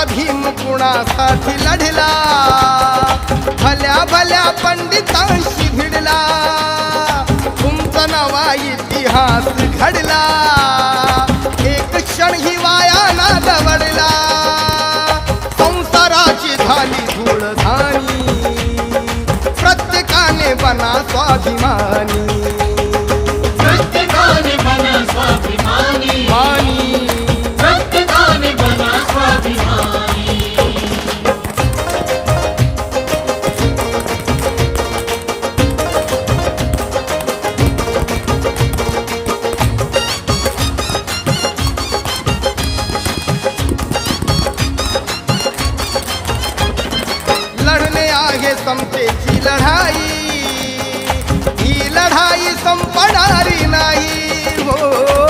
भीम कुणासाठी लढला, भल्या भल्या पंडितांशी भिडला, तुमचा नवा इतिहास घडला, एक क्षण ही वाया ना दवडला, संसाराची झाली धूळधाणी, प्रत्येकाने बना स्वाभिमानी, प्रत्येकाने बना स्वाभिमानी, मानी प्रत्येकाने बना स्वाभिमानी. लढणे आहे समतेची लढाई, ही लढाई संपणारी नाही हो.